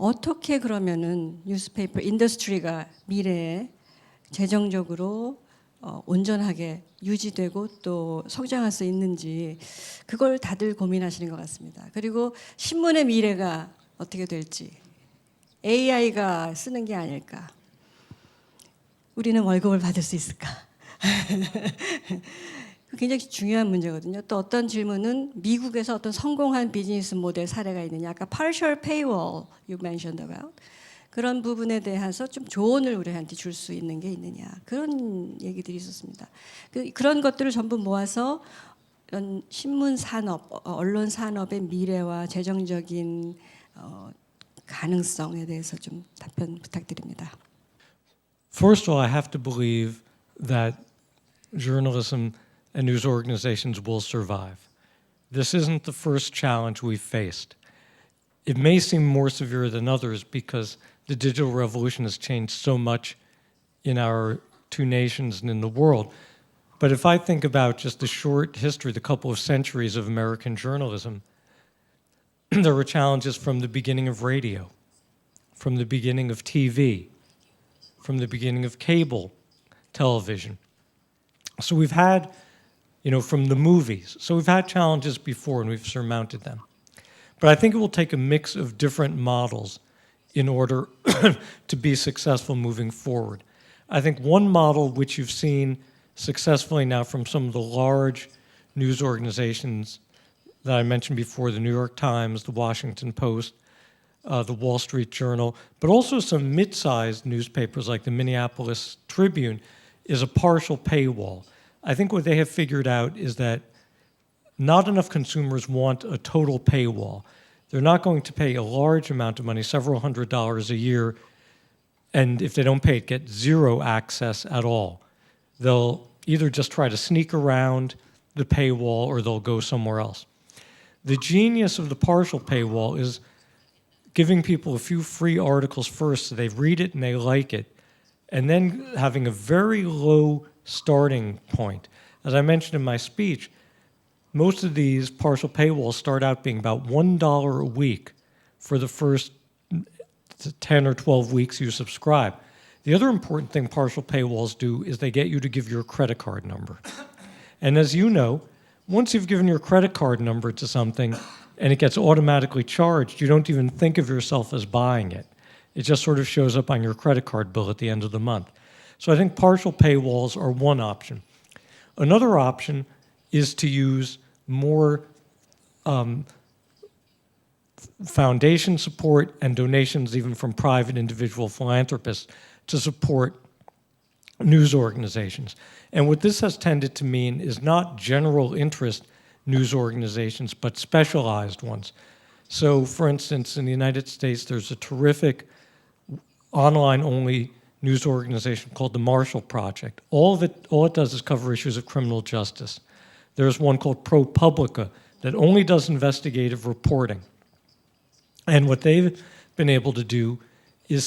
어떻게 그러면은 뉴스페이퍼 인더스트리가 미래에 재정적으로 온전하게 유지되고 또 성장할 수 있는지 그걸 다들 고민하시는 것 같습니다. 그리고 신문의 미래가 어떻게 될지 AI가 쓰는 게 아닐까. 우리는 월급을 받을 수 있을까? 굉장히 중요한 문제거든요. 또 어떤 질문은 미국에서 어떤 성공한 비즈니스 모델 사례가 있느냐. 아까 partial paywall you mentioned about. 그런 부분에 대해서 좀 조언을 우리한테 줄 수 있는 게 있느냐. 그런 얘기들이 있었습니다. 그런 것들을 전부 모아서 이런 신문 산업, 언론 산업의 미래와 재정적인 가능성에 대해서 좀 답변 부탁드립니다. First of all, I have to believe that journalism and news organizations will survive. This isn't the first challenge we've faced. It may seem more severe than others because the digital revolution has changed so much in our two nations and in the world. But if I think about just the short history, the couple of centuries of American journalism, there were challenges from the beginning of radio, from the beginning of TV, from the beginning of cable television. So we've had, from the movies. So we've had challenges before and we've surmounted them. But I think it will take a mix of different models in order to be successful moving forward. I think one model which you've seen successfully now from some of the large news organizations that I mentioned before, the New York Times, the Washington Post, the Wall Street Journal, but also some mid-sized newspapers like the Minneapolis Tribune, is a partial paywall. I think what they have figured out is that not enough consumers want a total paywall. They're not going to pay a large amount of money, several $100s a year, and if they don't pay it, get zero access at all. They'll either just try to sneak around the paywall or they'll go somewhere else. The genius of the partial paywall is giving people a few free articles first so they read it and they like it, and then having a very low starting point. As I mentioned in my speech, most of these partial paywalls start out being about $1 a week for the first 10 or 12 weeks you subscribe. The other important thing partial paywalls do is they get you to give your credit card number. And as you know, once you've given your credit card number to something and it gets automatically charged, you don't even think of yourself as buying it. It just sort of shows up on your credit card bill at the end of the month. So I think partial paywalls are one option. Another option is to use more foundation support and donations even from private individual philanthropists to support news organizations. And what this has tended to mean is not general interest news organizations, but specialized ones. So, for instance, in the United States, there's a terrific online-only news organization called the Marshall Project. All it does is cover issues of criminal justice. There's one called ProPublica that only does investigative reporting. And what they've been able to do is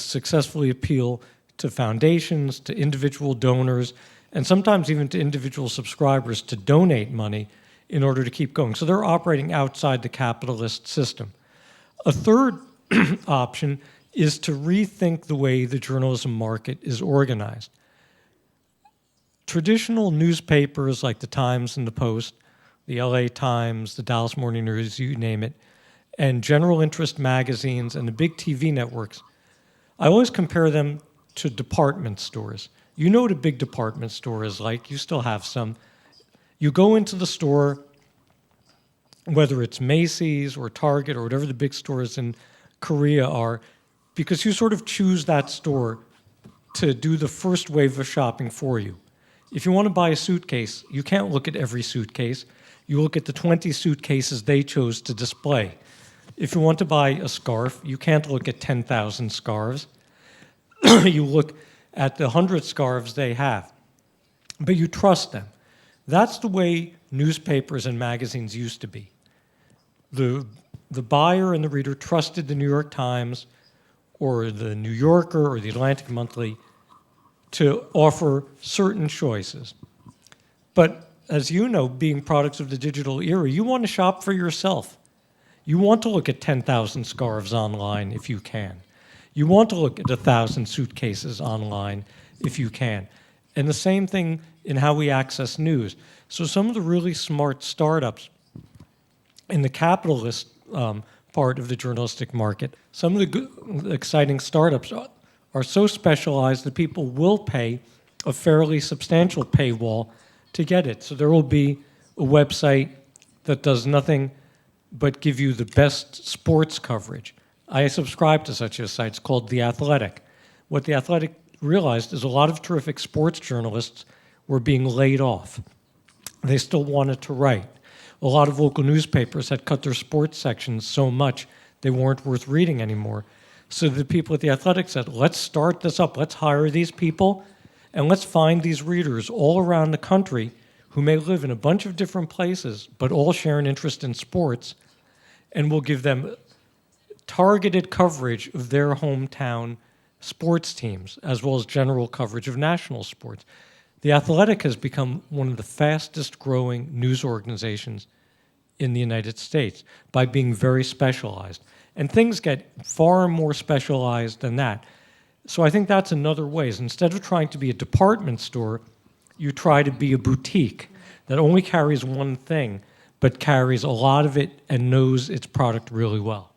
successfully appeal to foundations, to individual donors, and sometimes even to individual subscribers to donate money in order to keep going. So they're operating outside the capitalist system. A third option is to rethink the way the journalism market is organized. Traditional newspapers like the Times and the Post, the LA Times, the Dallas Morning News, you name it, and general interest magazines and the big TV networks, I always compare them to department stores. You know what a big department store is like. You still have some. You go into the store, whether it's Macy's or Target or whatever the big stores in Korea are, because you sort of choose that store to do the first wave of shopping for you. If you want to buy a suitcase, you can't look at every suitcase. You look at the 20 suitcases they chose to display. If you want to buy a scarf, you can't look at 10,000 scarves. You look at the 100 scarves they have. But you trust them. That's the way newspapers and magazines used to be. The buyer and the reader trusted the New York Times or the New Yorker or the Atlantic Monthly to offer certain choices. But as you know, being products of the digital era, you want to shop for yourself. You want to look at 10,000 scarves online if you can. You want to look at 1,000 suitcases online if you can. And the same thing in how we access news. So some of the really smart startups in the capitalist part of the journalistic market, some of the exciting startups are so specialized that people will pay a fairly substantial paywall to get it. So there will be a website that does nothing but give you the best sports coverage. I subscribe to such a site. It's called The Athletic. What The Athletic realized is a lot of terrific sports journalists were being laid off. They still wanted to write. A lot of local newspapers had cut their sports sections so much they weren't worth reading anymore. So the people at The Athletic said, let's start this up. Let's hire these people, and let's find these readers all around the country who may live in a bunch of different places, but all share an interest in sports, and we'll give them targeted coverage of their hometown sports teams, as well as general coverage of national sports. The Athletic has become one of the fastest growing news organizations in the United States by being very specialized. And things get far more specialized than that. So I think that's another way, is instead of trying to be a department store, you try to be a boutique that only carries one thing, but carries a lot of it and knows its product really well.